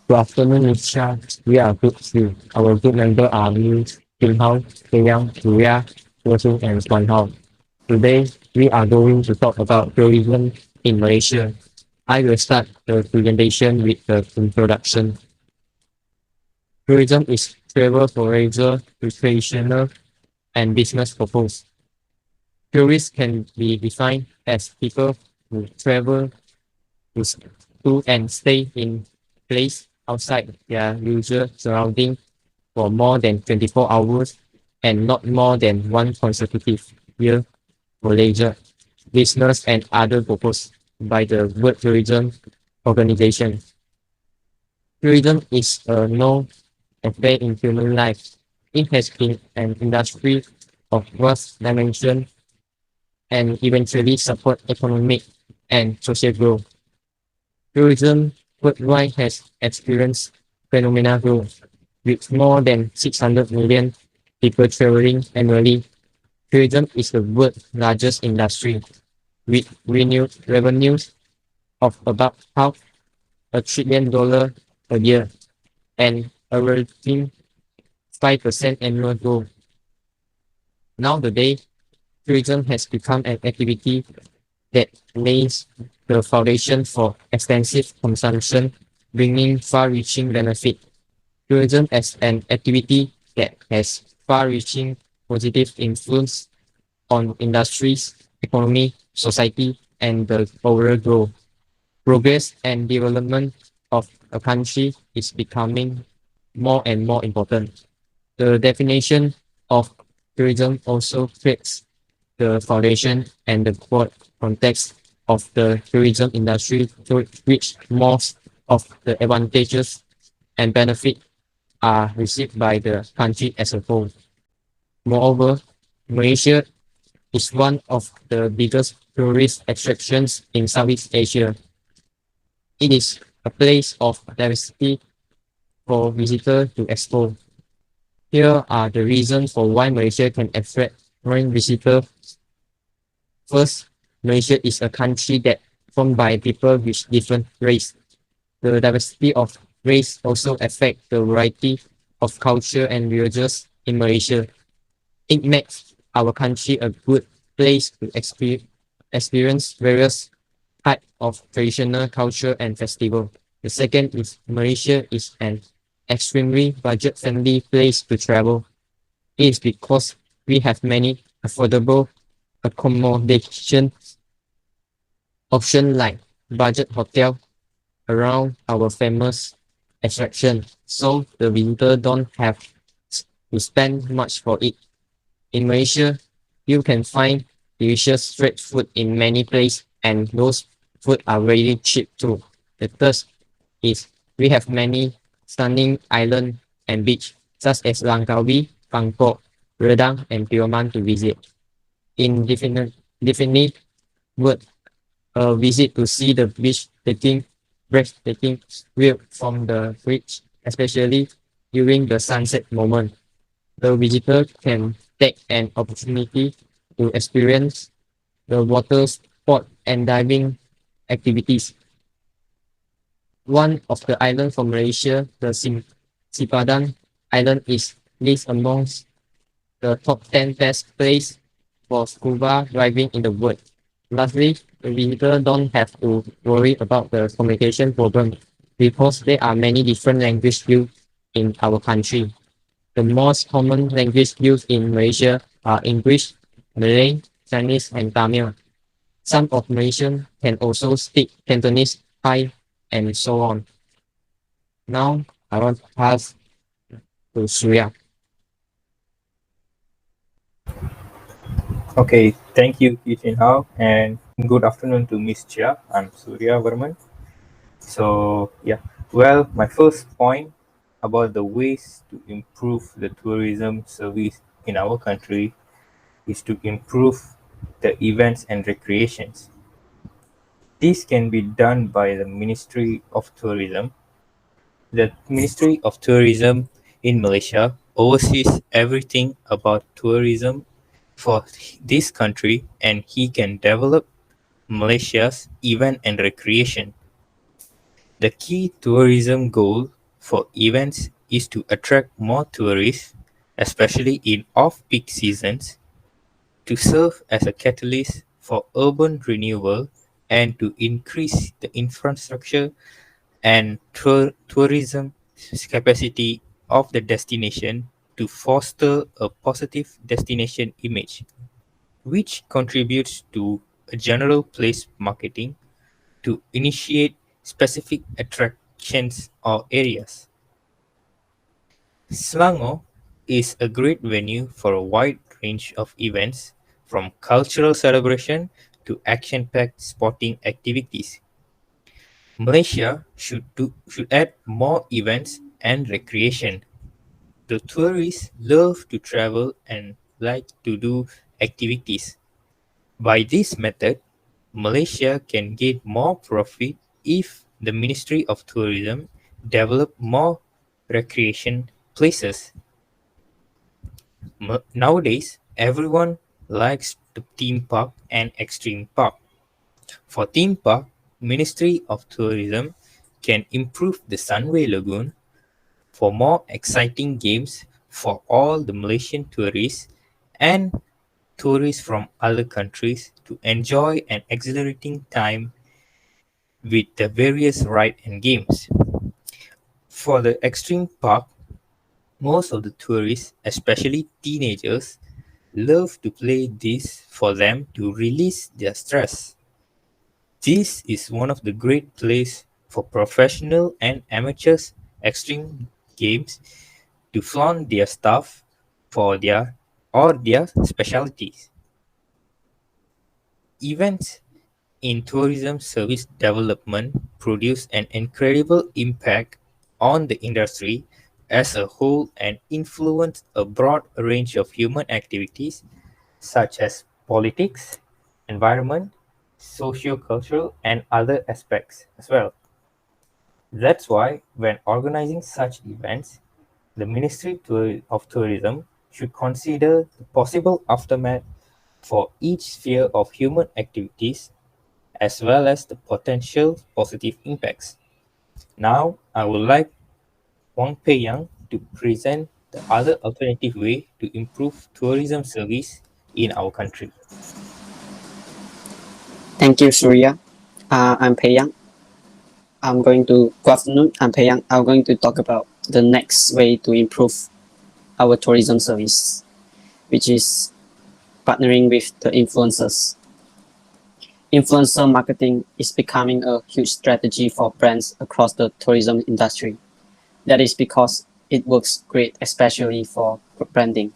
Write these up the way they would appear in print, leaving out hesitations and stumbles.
Good afternoon, Nisha. We are group three. Our group member are me, Kim Hao, Taeyang, Julia, Wosu, and Swan Hao. Today, we are going to talk about tourism in Malaysia. I will start the presentation with the introduction. Tourism is travel for leisure, recreational, and business purpose. Tourists can be defined as people who travel to, to and stay in place outside their usual surrounding for more than 24 hours and not more than one consecutive year for leisure, business, and other purposes by the World Tourism Organization. Tourism is a known affair in human life. It has been an industry of vast dimension and eventually support economic and social growth. Tourism worldwide has experienced phenomenal growth, with more than 600 million people traveling annually. Tourism is the world's largest industry, with renewed revenues of about $500 billion a year and averaging 5% annual growth. Nowadays, tourism has become an activity that lays the foundation for extensive consumption, bringing far-reaching benefit. Tourism as an activity that has far-reaching positive influence on industries, economy, society, and the overall growth. Progress and development of a country is becoming more and more important. The definition of tourism also creates the foundation and the context of the tourism industry to which most of the advantages and benefit are received by the country as a whole. Moreover, Malaysia is one of the biggest tourist attractions in Southeast Asia. It is a place of diversity for visitors to explore. Here are the reasons for why Malaysia can attract foreign visitors. First, Malaysia is a country that formed by people with different race. The diversity of race also affect the variety of culture and religions in Malaysia. It makes our country a good place to experience various types of traditional culture and festival. The second is Malaysia is an extremely budget-friendly place to travel. It is because we have many affordable accommodation options like budget hotel around our famous attraction, so the visitor don't have to spend much for it. In Malaysia, you can find delicious street food in many places, and those food are really cheap too. The third is we have many stunning island and beach such as Langkawi, Bangkok, Redang, and Tioman to visit. In definite word, a visit to see the beach taking breathtaking view from the bridge, especially during the sunset moment. The visitor can take an opportunity to experience the water sport and diving activities. One of the islands from Malaysia, the Sipadan Island, is listed amongst the top 10 best places for scuba diving in the world. Lastly, the visitor don't have to worry about the communication problem because there are many different languages used in our country. The most common language used in Malaysia are English, Malay, Chinese, and Tamil. Some of Malaysians can also speak Cantonese, Thai, and so on. Now, I want to pass to Surya. Okay, thank you, Kitchen Hao, and good afternoon to Miss Chia. I'm Surya Varman. So, yeah, well, my first point about the ways to improve the tourism service in our country is to improve the events and recreations. This can be done by the Ministry of Tourism. The Ministry of Tourism in Malaysia oversees everything about tourism for this country, and he can develop Malaysia's event and recreation. The key tourism goal for events is to attract more tourists, especially in off-peak seasons, to serve as a catalyst for urban renewal and to increase the infrastructure and tourism capacity of the destination to foster a positive destination image, which contributes to a general place marketing to initiate specific attractions or areas. Selangor is a great venue for a wide range of events, from cultural celebration to action-packed sporting activities. Malaysia should add more events and recreation. The tourists love to travel and like to do activities. By this method, Malaysia can gain more profit if the Ministry of Tourism develop more recreation places. Nowadays, everyone likes the theme park and extreme park. For theme park, Ministry of Tourism can improve the Sunway Lagoon for more exciting games for all the Malaysian tourists and tourists from other countries to enjoy an exhilarating time with the various rides and games. For the extreme park, most of the tourists, especially teenagers, love to play this for them to release their stress. This is one of the great places for professional and amateurs extreme games to flaunt their stuff for their specialties. Events in tourism service development produce an incredible impact on the industry as a whole and influence a broad range of human activities such as politics, environment, socio-cultural, and other aspects as well. That's why, when organizing such events, the Ministry of Tourism should consider the possible aftermath for each sphere of human activities as well as the potential positive impacts. Now, I would like Wang Pei Yang to present the other alternative way to improve tourism service in our country. Thank you, Surya. I'm Pei Yang. Good afternoon. I'm Pei Yang. I'm going to talk about the next way to improve our tourism service, which is partnering with the influencers. Influencer marketing is becoming a huge strategy for brands across the tourism industry. That is because it works great, especially for branding.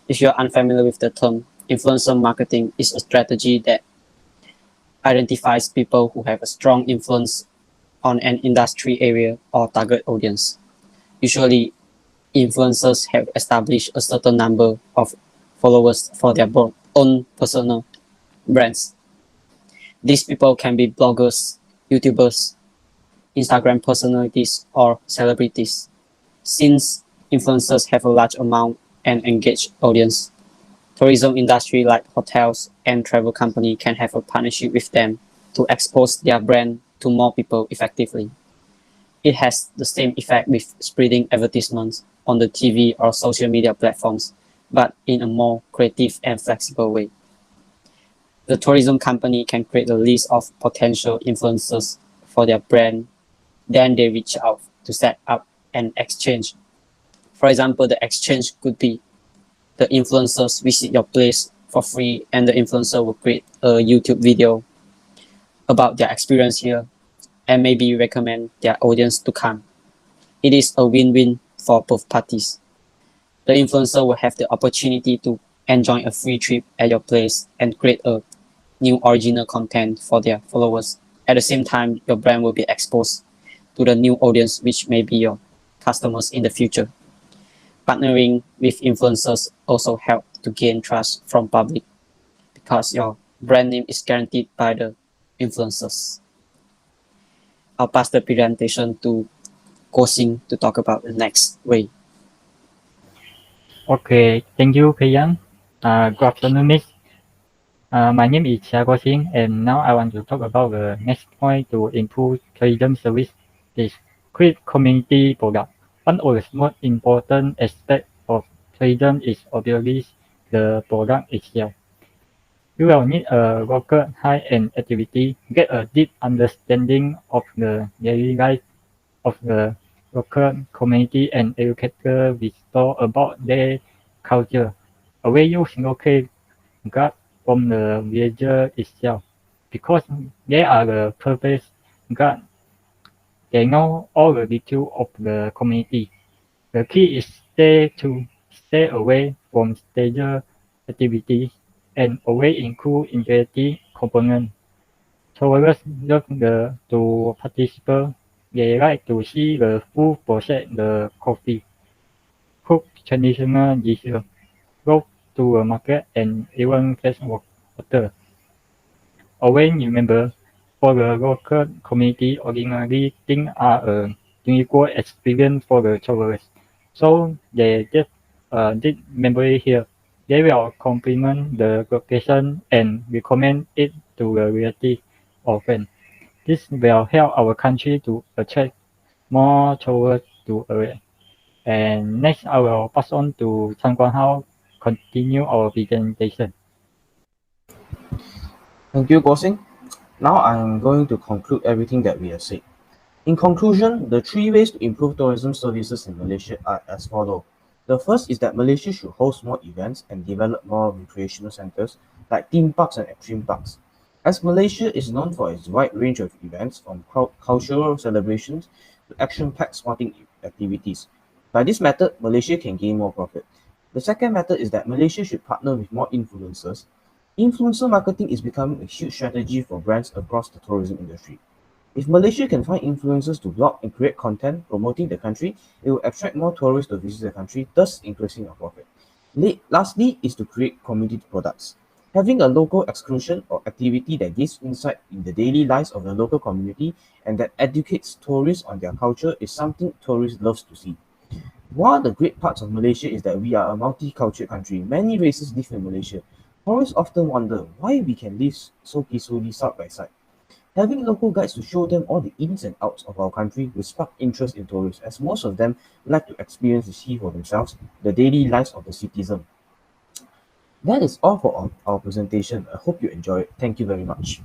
If you're unfamiliar with the term, influencer marketing is a strategy that identifies people who have a strong influence on an industry area or target audience. Usually, influencers have established a certain number of followers for their own personal brands. These people can be bloggers, YouTubers, Instagram personalities, or celebrities. Since influencers have a large amount and engaged audience, tourism industry like hotels and travel company can have a partnership with them to expose their brand to more people effectively. It has the same effect with spreading advertisements on the TV or social media platforms, but in a more creative and flexible way. The tourism company can create a list of potential influencers for their brand. Then they reach out to set up an exchange. For example, the exchange could be the influencers visit your place for free and the influencer will create a YouTube video about their experience here and maybe recommend their audience to come. It is a win-win for both parties. The influencer will have the opportunity to enjoy a free trip at your place and create a new original content for their followers. At the same time, your brand will be exposed to the new audience, which may be your customers in the future. Partnering with influencers also help to gain trust from public because your brand name is guaranteed by the influencers. I'll pass the presentation to Ko Sing to talk about the next way. Okay, thank you, Pei Yang. Good afternoon, Miss. My name is Xiago Xing, and now I want to talk about the next point to improve tourism service is create community product. One of the most important aspects of tourism is obviously the product itself. You will need a local high-end activity, get a deep understanding of the daily life of the local community and educate the visitor about their culture. A way you locate guide from the villager itself, because they are the perfect guide. They know all the details of the community. The key is stay away from stage activities and always include interactive components. Tourists love to participate. They like to see the full process, the coffee, cook traditional dishes, go to a market, and even fetch water. Always remember, for the local community, ordinary things are a unique experience for the tourists. So they just did memory here. They will complement the location and recommend it to the reality often. This will help our country to attract more tourists to area. And next, I will pass on to Chan Guan Hao, continue our presentation. Thank you, Guo Xing. Now I'm going to conclude everything that we have said. In conclusion, the 3 ways to improve tourism services in Malaysia are as follows. The first is that Malaysia should host more events and develop more recreational centers like theme parks and extreme parks. As Malaysia is known for its wide range of events, from cultural celebrations to action-packed sporting activities. By this method, Malaysia can gain more profit. The second method is that Malaysia should partner with more influencers. Influencer marketing is becoming a huge strategy for brands across the tourism industry. If Malaysia can find influencers to blog and create content promoting the country, it will attract more tourists to visit the country, thus increasing our profit. Lastly is to create community products. Having a local excursion or activity that gives insight in the daily lives of the local community and that educates tourists on their culture is something tourists love to see. One of the great parts of Malaysia is that we are a multicultural country. Many races live in Malaysia. Tourists often wonder why we can live so peacefully side by side. Having local guides to show them all the ins and outs of our country will spark interest in tourists, as most of them like to experience and see for themselves the daily lives of the citizen. That is all for our presentation. I hope you enjoy it. Thank you very much.